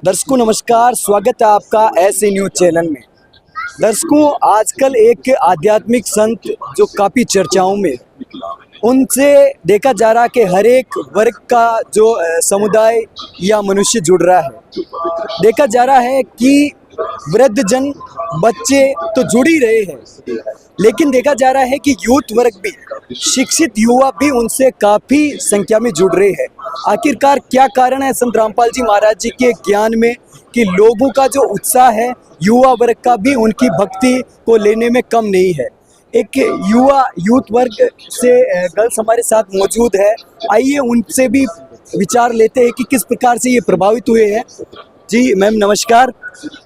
दर्शकों नमस्कार, स्वागत है आपका ऐसे न्यूज चैनल में। दर्शकों, आजकल एक आध्यात्मिक संत जो काफ़ी चर्चाओं में, उनसे देखा जा रहा है कि हर एक वर्ग का जो समुदाय या मनुष्य जुड़ रहा है। देखा जा रहा है कि वृद्धजन, बच्चे तो जुड़ ही रहे हैं, लेकिन देखा जा रहा है कि यूथ वर्ग भी, शिक्षित युवा भी उनसे काफ़ी संख्या में जुड़ रहे हैं। आखिरकार क्या कारण है संत रामपाल जी महाराज जी के ज्ञान में कि लोगों का जो उत्साह है, युवा वर्ग का भी उनकी भक्ति को लेने में कम नहीं है। एक यूथ वर्ग से गर्ल्स हमारे साथ मौजूद है, आइए उनसे भी विचार लेते हैं कि किस प्रकार से ये प्रभावित हुए हैं। जी मैम नमस्कार।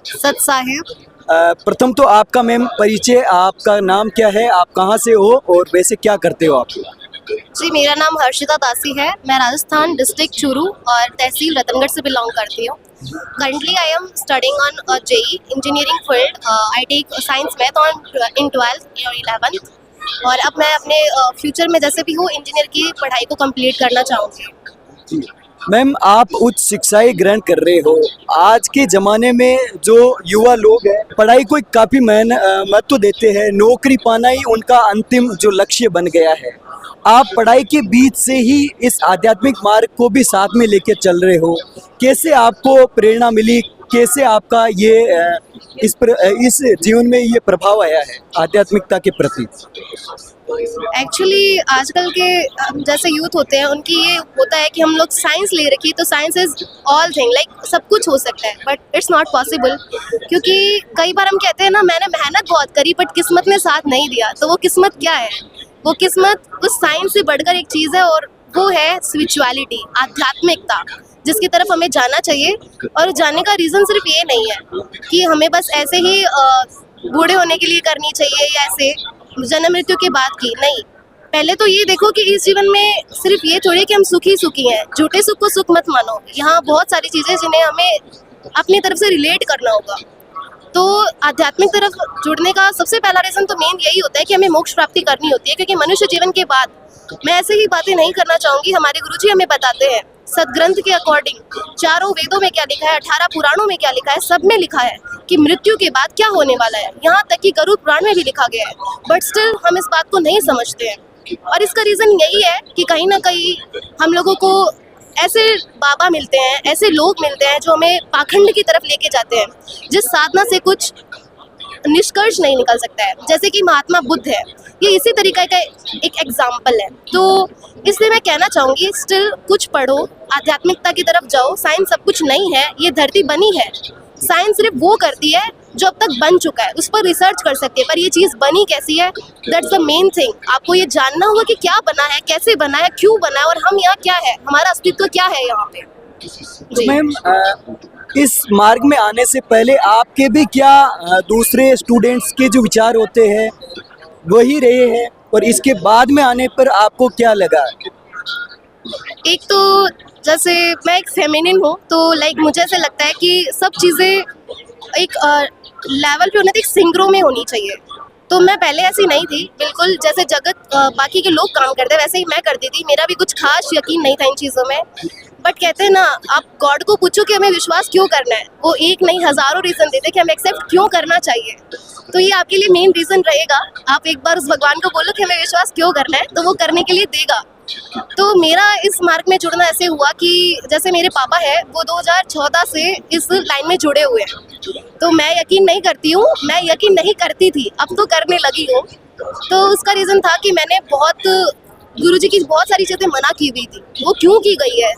सत साहेब। प्रथम तो आपका मैम परिचय, आपका नाम क्या है, आप कहाँ से हो और वैसे क्या करते हो आप? जी मेरा नाम हर्षिता दासी है। मैं राजस्थान डिस्ट्रिक्ट चूरू और तहसील रतनगढ़ से बिलोंग करती हूँ। Currently I am studying on JEE engineering field. I take science math on in 12th और 11th, और अब मैं अपने फ्यूचर में जैसे भी हूँ इंजीनियर की पढ़ाई को कंप्लीट करना चाहूँगी। मैम आप उच्च शिक्षाएं ग्रहण कर रहे हो। आज के ज़माने में जो युवा लोग हैं, पढ़ाई को काफ़ी महत्व देते हैं, नौकरी पाना ही उनका अंतिम जो लक्ष्य बन गया है। आप पढ़ाई के बीच से ही इस आध्यात्मिक मार्ग को भी साथ में लेके चल रहे हो। कैसे आपको प्रेरणा मिली, कैसे आपका ये इस जीवन में ये प्रभाव आया है आध्यात्मिकता के प्रति? एक्चुअली आजकल के जैसे यूथ होते हैं, उनकी ये होता है कि हम लोग साइंस ले रखी, तो science is all thing, like सब कुछ हो सकता है, बट इट्स नॉट पॉसिबल। क्योंकि कई बार हम कहते हैं ना, मैंने मेहनत बहुत करी बट किस्मत ने साथ नहीं दिया। तो वो किस्मत क्या है? वो किस्मत उस साइंस से बढ़कर एक चीज़ है, और वो है स्पिरिचुअलिटी, आध्यात्मिकता, जिसकी तरफ हमें जाना चाहिए। और जाने का रीज़न सिर्फ ये नहीं है कि हमें बस ऐसे ही बूढ़े होने के लिए करनी चाहिए या ऐसे जन्म मृत्यु के बाद की नहीं। पहले तो ये देखो कि इस जीवन में सिर्फ ये थोड़ी कि हम सुखी सुखी हैं। झूठे सुख को सुख मत मानो। यहाँ बहुत सारी चीज़ें जिन्हें हमें अपनी तरफ से रिलेट करना होगा। तो आध्यात्मिक तरफ जुड़ने का सबसे पहला रीज़न तो मेन यही होता है कि हमें मोक्ष प्राप्ति करनी होती है। क्योंकि मनुष्य जीवन के बाद, मैं ऐसे ही बातें नहीं करना चाहूँगी, हमारे गुरुजी हमें बताते हैं सदग्रंथ के अकॉर्डिंग, चारों वेदों में क्या लिखा है, 18 पुराणों में क्या लिखा है, सब में लिखा है कि मृत्यु के बाद क्या होने वाला है। यहाँ तक कि गरुड़ पुराण में भी लिखा गया है, बट स्टिल हम इस बात को नहीं समझते हैं। और इसका रीज़न यही है कि कहीं ना कहीं हम लोगों को ऐसे बाबा मिलते हैं, ऐसे लोग मिलते हैं जो हमें पाखंड की तरफ लेके जाते हैं, जिस साधना से कुछ निष्कर्ष नहीं निकल सकता है। जैसे कि महात्मा बुद्ध है, ये इसी तरीके का एक एग्जाम्पल है। तो इसलिए मैं कहना चाहूँगी, स्टिल कुछ पढ़ो, आध्यात्मिकता की तरफ जाओ। साइंस सब कुछ नहीं है, ये धरती बनी है। साइंस सिर्फ वो करती है जो अब तक बन चुका है, उस पर रिसर्च कर सकते हैं, पर ये चीज़ बनी कैसी है, दैट्स द मेन थिंग। आपको ये जानना होगा कि क्या बना है, कैसे बना है, क्यों बना है, और हम यहाँ क्या है, हमारा अस्तित्व क्या है यहाँ पे। तो मैम इस मार्ग में आने से पहले आपके भी क्या दूसरे स्टूडेंट्स के जो विचार होते हैं वही रहे हैं, और इसके बाद में आने पर आपको क्या लगा? एक तो जैसे मैं एक फेमिनिन हूँ, तो लाइक मुझे ऐसे लगता है कि सब चीज़ें एक लेवल पे होनी चाहिए, एक सिंक्रो में होनी चाहिए। तो मैं पहले ऐसी नहीं थी, बिल्कुल जैसे जगत बाकी के लोग काम करते वैसे ही मैं करती थी। मेरा भी कुछ खास यकीन नहीं था इन चीज़ों में। बट कहते हैं ना, आप गॉड को पूछो कि हमें विश्वास क्यों करना है, वो एक नहीं हज़ारों रीज़न देते कि हमें एक्सेप्ट क्यों करना चाहिए। तो ये आपके लिए मेन रीज़न रहेगा। आप एक बार उस भगवान को बोलो कि हमें विश्वास क्यों करना है, तो वो करने के लिए देगा। तो मेरा इस मार्ग में जुड़ना ऐसे हुआ कि जैसे मेरे पापा है, वो 2014 से इस लाइन में जुड़े हुए हैं। तो मैं यकीन नहीं करती हूँ, मैं यकीन नहीं करती थी, अब तो करने लगी हूँ। तो उसका रीज़न था कि मैंने गुरुजी की बहुत सारी चीज़ें मना की हुई थी। वो क्यों की गई है,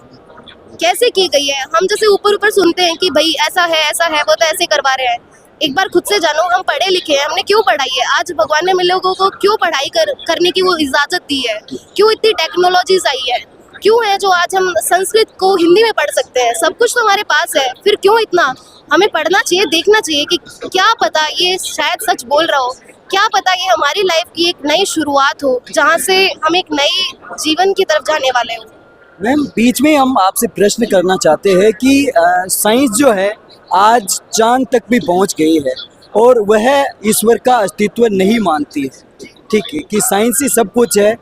कैसे की गई है, हम जैसे ऊपर ऊपर सुनते हैं कि भाई ऐसा है, वो तो ऐसे करवा रहे हैं। एक बार खुद से जानो, हम पढ़े लिखे हैं, हमने क्यों पढ़ाई है? आज भगवान ने हम लोगों को क्यों पढ़ाई करने की वो इजाज़त दी है? क्यों इतनी टेक्नोलॉजीज आई है? क्यों है जो आज हम संस्कृत को हिंदी में पढ़ सकते हैं? सब कुछ तो हमारे पास है, फिर क्यों इतना? हमें पढ़ना चाहिए, देखना चाहिए कि क्या पता ये शायद सच बोल रहा हो, क्या पता ये हमारी लाइफ की एक नई शुरुआत हो, जहाँ से हम एक नई जीवन की तरफ जाने वाले हो। मैम बीच में हम आपसे प्रश्न करना चाहते हैं कि साइंस जो है आज चांद तक भी पहुंच गई है और वह ईश्वर का अस्तित्व नहीं मानती है। ठीक है कि साइंस ही सब कुछ है,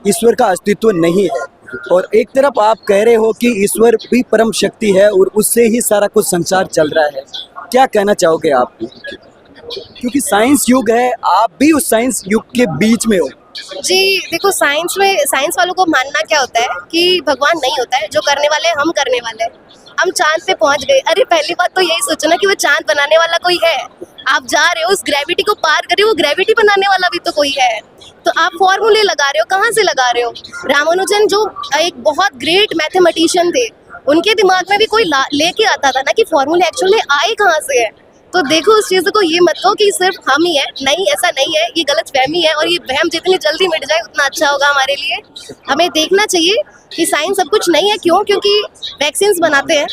ईश्वर का अस्तित्व नहीं है। और एक तरफ आप कह रहे हो कि ईश्वर भी परम शक्ति है और उससे ही सारा कुछ संसार चल रहा है, क्या कहना चाहोगे आप? क्योंकि साइंस युग है, आप भी उस साइंस युग के बीच में हो। जी देखो, साइंस वालों को मानना क्या होता है कि भगवान नहीं होता है, जो करने वाले हैं हम करने वाले हैं। हम चांद पे पहुंच गए, अरे पहली बात तो यही सोचो ना कि वो चांद बनाने वाला कोई है। आप जा रहे हो, उस ग्रेविटी को पार कर रहे हो, वो ग्रेविटी बनाने वाला भी तो कोई है। तो आप फॉर्मूले लगा रहे हो, कहाँ से लगा रहे हो? रामानुजन जो एक बहुत ग्रेट मैथमेटिशियन थे, उनके दिमाग में भी कोई लेके आता था ना कि फॉर्मूले एक्चुअल में आए कहाँ से है। तो देखो उस चीज़ को ये मत कहो कि सिर्फ हम ही है, नहीं ऐसा नहीं है, ये गलत फहमी है और ये वहम जितनी जल्दी मिट जाए उतना अच्छा होगा हमारे लिए। हमें देखना चाहिए कि साइंस सब कुछ नहीं है। क्यों? क्योंकि वैक्सीन्स बनाते हैं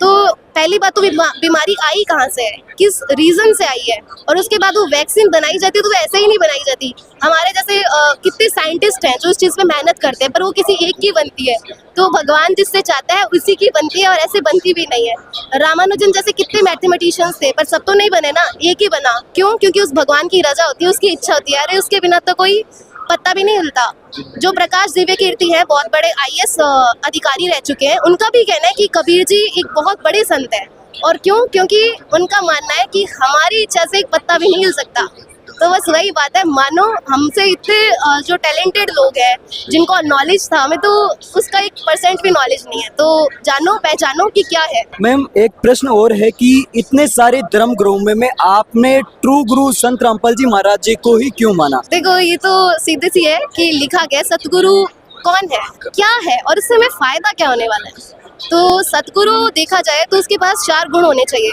तो पहली बात तो बीमारी आई कहाँ से है, किस रीज़न से आई है, और उसके बाद वो वैक्सीन बनाई जाती है तो वो ऐसे ही नहीं बनाई जाती। हमारे जैसे कितने साइंटिस्ट हैं जो इस चीज़ पे मेहनत करते हैं, पर वो किसी एक की बनती है। तो भगवान जिससे चाहता है उसी की बनती है और ऐसे बनती भी नहीं है। रामानुजन जैसे कितने मैथमेटिशियंस थे, पर सब तो नहीं बने ना, एक ही बना। क्यों? क्योंकि उस भगवान की रजा होती है, उसकी इच्छा होती है। अरे उसके बिना तो कोई पत्ता भी नहीं हिलता। जो प्रकाश दिव्य कीर्ति है, बहुत बड़े आईएएस अधिकारी रह चुके हैं, उनका भी कहना है कि कबीर जी एक बहुत बड़े संत है। और क्यों? क्योंकि उनका मानना है कि हमारी इच्छा से एक पत्ता भी नहीं हिल सकता। तो बस वही बात है, मानो हमसे इतने जो टैलेंटेड लोग हैं जिनको नॉलेज था, हमें तो उसका 1% भी नॉलेज नहीं है। तो जानो पहचानो कि क्या है। मैम एक प्रश्न और है कि इतने सारे धर्म गुरुओं में आपने ट्रू गुरु संत रामपाल जी महाराज जी को ही क्यों माना? देखो ये तो सीधे सी है कि लिखा गया सतगुरु कौन है, क्या है और इससे हमें फायदा क्या होने वाला है। तो सतगुरु देखा जाए तो उसके पास 4 गुण होने चाहिए।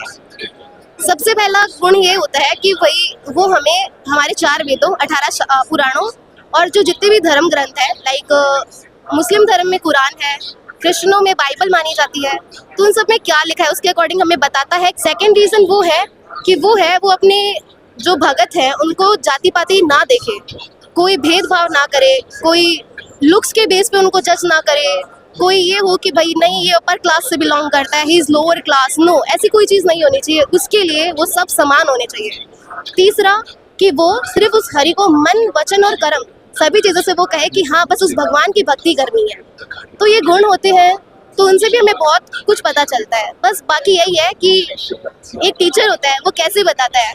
सबसे पहला गुण ये होता है कि वो हमें हमारे 4 वेदों, 18 पुराणों और जो जितने भी धर्म ग्रंथ है, लाइक मुस्लिम धर्म में कुरान है, क्रिश्चियनों में बाइबल मानी जाती है, तो उन सब में क्या लिखा है उसके अकॉर्डिंग हमें बताता है। सेकंड रीज़न वो है कि वो अपने जो भगत हैं उनको जाति पाति ना देखे, कोई भेदभाव ना करे, कोई लुक्स के बेस पे उनको जज ना करे, कोई ये हो कि भाई नहीं ये अपर क्लास से बिलोंग करता है, he is lower class. No, ऐसी कोई चीज़ नहीं होनी चाहिए। उसके लिए वो सब समान होने चाहिए। तीसरा कि वो सिर्फ उस हरि को मन, वचन और कर्म सभी चीज़ों से वो कहे कि हाँ बस उस भगवान की भक्ति करनी है। तो ये गुण होते हैं, तो उनसे भी हमें बहुत कुछ पता चलता है। बस बाकी यही है कि एक टीचर होता है, वो कैसे बताता है।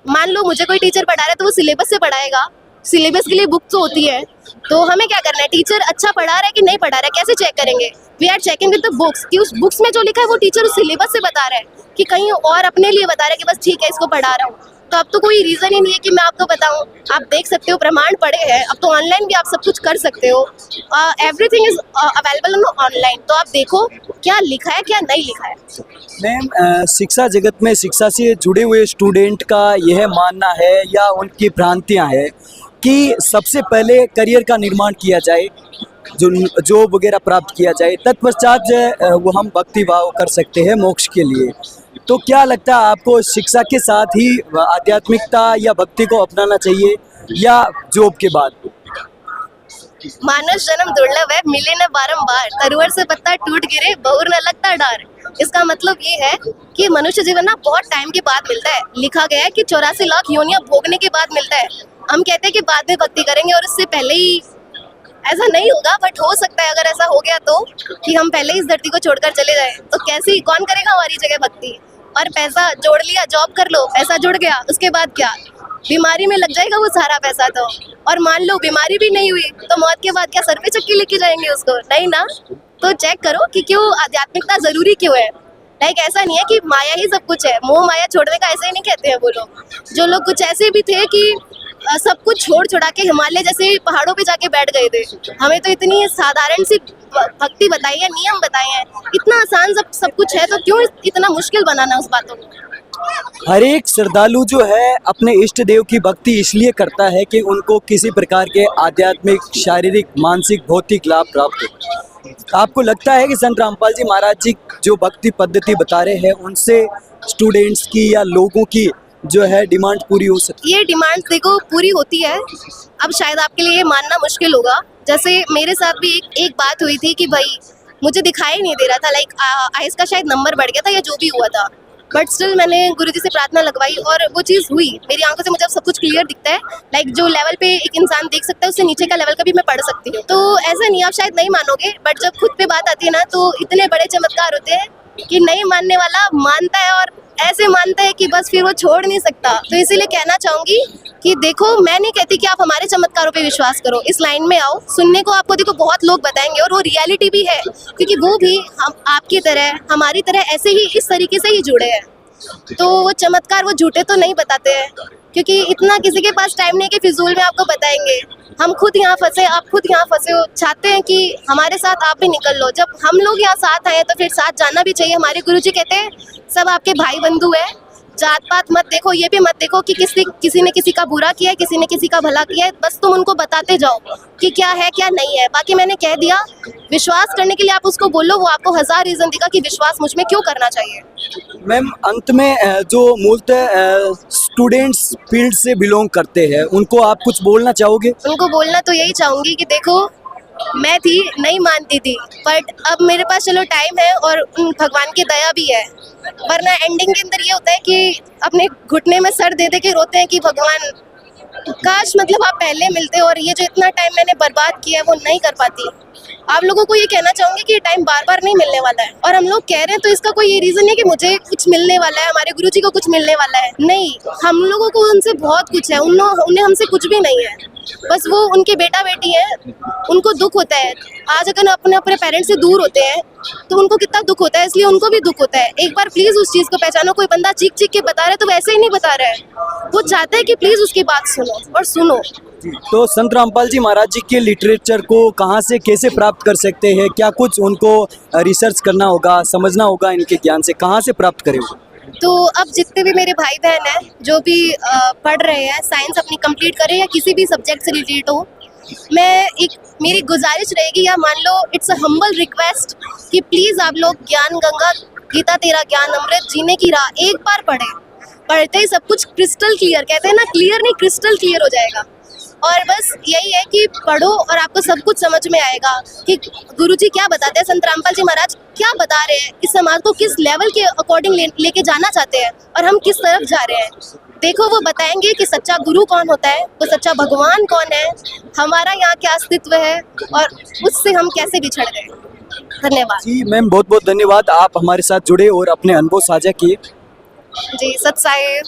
मान लो मुझे कोई टीचर पढ़ा रहा है तो वो सिलेबस से पढ़ाएगा, सिलेबस के लिए बुक तो होती है। तो हमें क्या करना है, टीचर अच्छा पढ़ा रहा है कि नहीं पढ़ा रहा है कैसे चेक करेंगे? We are checking with the books कि उस बुक्स में जो लिखा है वो टीचर उस सिलेबस से बता रहा है कि कहीं और अपने लिए बता रहा है कि बस ठीक है इसको पढ़ा रहा हूँ। तो अब तो कोई रीज़न ही नहीं है कि मैं आपको बताऊँ। आप देख सकते हो, प्रमाण पड़े हैं, अब तो ऑनलाइन भी आप सब कुछ कर सकते हो। Everything is available online. तो आप देखो क्या लिखा है क्या नहीं लिखा है। मैम शिक्षा जगत में शिक्षा से जुड़े हुए स्टूडेंट का यह मानना है या उनकी भ्रांतियां हैं कि सबसे पहले करियर का निर्माण किया जाए, जो जॉब वगैरह प्राप्त किया जाए, तत्पश्चात जो है, वो हम भक्ति भाव कर सकते हैं मोक्ष के लिए। तो क्या लगता है आपको, शिक्षा के साथ ही आध्यात्मिकता या भक्ति को अपनाना चाहिए या जॉब के बाद? मानव जन्म दुर्लभ है, मिले न बारंबार, तरुवर से पत्ता टूट गिरे बहुर न लगता डार। इसका मतलब ये है कि मनुष्य जीवन ना बहुत टाइम के बाद मिलता है। लिखा गया है कि 84 लाख योनियां भोगने के बाद मिलता है। हम कहते हैं कि बाद में भक्ति करेंगे और इससे पहले ही ऐसा नहीं होगा, बट हो सकता है अगर ऐसा हो गया तो कि हम पहले इस धरती को छोड़कर चले जाए तो कैसी कौन करेगा हमारी जगह भक्ति। और पैसा जोड़ लिया, जॉब कर लो, पैसा जुड़ गया, उसके बाद क्या? बीमारी में लग जाएगा वो सारा पैसा तो। और मान लो बीमारी भी नहीं हुई तो मौत के बाद क्या सर पे चक्की लेके जाएंगे उसको? नहीं ना। तो चेक करो कि क्यों आध्यात्मिकता जरूरी क्यों है। लाइक ऐसा नहीं है कि माया ही सब कुछ है, मोह माया छोड़ने का ऐसे ही नहीं कहते हैं वो लोग। जो लोग कुछ ऐसे भी थे कि सब कुछ छोड़ छुड़ा के हिमालय जैसे पहाड़ों पे जाके बैठ गए थे। हमें तो इतनी साधारण सी भक्ति बताई है, नियम बताए हैं, इतना आसान सब कुछ है, तो क्यों इतना मुश्किल बनाना उस बातों को। हर एक श्रद्धालु जो है अपने इष्ट देव की भक्ति इसलिए करता है कि उनको किसी प्रकार के आध्यात्मिक, शारीरिक, मानसिक, भौतिक लाभ प्राप्त हो। आपको लगता है कि संत रामपाल जी महाराज जी जो भक्ति पद्धति बता रहे हैं उनसे स्टूडेंट्स की या लोगों की जो है डिमांड पूरी हो सकती है? ये डिमांड देखो पूरी होती है। अब शायद आपके लिए ये मानना मुश्किल होगा। जैसे मेरे साथ भी एक बात हुई थी कि भाई मुझे दिखाई नहीं दे रहा था, लाइक आइस का शायद नंबर बढ़ गया था या जो भी हुआ था। बट स्टिल मैंने गुरुजी से प्रार्थना लगवाई और वो चीज़ हुई। मेरी आंखों से मुझे अब सब कुछ क्लियर दिखता है। लाइक जो लेवल पे एक इंसान देख सकता है उससे नीचे का लेवल का भी मैं पढ़ सकती हूँ। तो ऐसा नहीं, आप शायद नहीं मानोगे, बट जब खुद पे बात आती है ना तो इतने बड़े चमत्कार होते हैं कि नहीं मानने वाला मानता है और ऐसे मानता है कि बस फिर वो छोड़ नहीं सकता। तो इसीलिए कहना चाहूंगी कि देखो, मैं नहीं कहती कि आप हमारे चमत्कारों पे विश्वास करो, इस लाइन में आओ, सुनने को आपको देखो बहुत लोग बताएंगे और वो रियलिटी भी है, क्योंकि वो भी हम आपकी तरह हमारी तरह ऐसे ही इस तरीके से ही जुड़े हैं। तो वो चमत्कार वो झूठे तो नहीं बताते हैं, क्योंकि इतना किसी के पास टाइम नहीं कि फिजूल में आपको बताएंगे। हम खुद यहाँ फंसे, आप खुद यहाँ फंसे हो, चाहते हैं कि हमारे साथ आप भी निकल लो। जब हम लोग यहाँ साथ आए तो फिर साथ जाना भी चाहिए। हमारे गुरुजी कहते हैं सब आपके भाई बंधु है, जात पात मत देखो, ये भी मत देखो कि किसी ने किसी का बुरा किया है, किसी ने किसी का भला किया है, बस तुम उनको बताते जाओ कि क्या है क्या नहीं है। बाकी मैंने कह दिया, विश्वास करने के लिए आप उसको बोलो, वो आपको 1000 रीजन देगा कि विश्वास मुझ में क्यों करना चाहिए। मैम, अंत में जो मूलतः स्टूडेंट्स फील्ड से बिलोंग करते हैं उनको आप कुछ बोलना चाहोगे? उनको बोलना तो यही चाहूंगी कि देखो, मैं थी नहीं मानती थी, बट अब मेरे पास चलो टाइम है और भगवान की दया भी है। वरना एंडिंग के अंदर ये होता है कि अपने घुटने में सर दे दे के रोते हैं कि भगवान काश मतलब आप पहले मिलते, और ये जो इतना टाइम मैंने बर्बाद किया है वो नहीं कर पाती। आप लोगों को ये कहना चाहूंगी कि ये टाइम बार बार नहीं मिलने वाला है, और हम लोग कह रहे हैं तो इसका कोई ये रीजन नहीं कि मुझे कुछ मिलने वाला है, हमारे गुरुजी को कुछ मिलने वाला है। नहीं, हम लोगों को उनसे बहुत कुछ है, उन्हें हमसे कुछ भी नहीं है। बस वो उनके बेटा बेटी है, उनको दुख होता है। आज अगर अपने अपने पेरेंट्स से दूर होते हैं तो उनको कितना दुख होता है, इसलिए उनको भी दुख होता है। एक बार प्लीज उस चीज को पहचानो। कोई बंदा चीख चीख के बता रहा है तो वैसे ही नहीं बता रहा है, वो चाहता है कि प्लीज उसकी बात सुनो और सुनो। तो संत रामपाल जी महाराज जी के लिटरेचर को कहाँ से कैसे प्राप्त कर सकते हैं? क्या कुछ उनको रिसर्च करना होगा, समझना होगा, इनके ज्ञान से कहाँ से प्राप्त करें? तो अब जितने भी मेरे भाई बहन हैं जो भी पढ़ रहे हैं, साइंस अपनी कंप्लीट करें या किसी भी सब्जेक्ट से रिलेटेड हो, मेरी गुजारिश रहेगी, या मान लो इट्स अ हम्बल रिक्वेस्ट कि प्लीज़ आप लोग ज्ञान गंगा, गीता तेरा ज्ञान अमृत, जीने की राह एक बार पढ़ें। पढ़ते ही सब कुछ क्रिस्टल क्लियर, कहते हैं ना, क्लियर नहीं क्रिस्टल क्लियर हो जाएगा। और बस यही है कि पढ़ो और आपको सब कुछ समझ में आएगा कि गुरुजी क्या बताते हैं, संत रामपाल जी महाराज क्या बता रहे हैं, इस समाज को किस लेवल के अकॉर्डिंग लेके जाना चाहते हैं और हम किस तरफ जा रहे हैं। देखो, वो बताएंगे कि सच्चा गुरु कौन होता है, वो सच्चा भगवान कौन है, हमारा यहाँ क्या अस्तित्व है और उससे हम कैसे बिछड़ गए। धन्यवाद जी मैम, बहुत बहुत धन्यवाद, आप हमारे साथ जुड़े और अपने अनुभव साझा किए। जी। सत साहिब।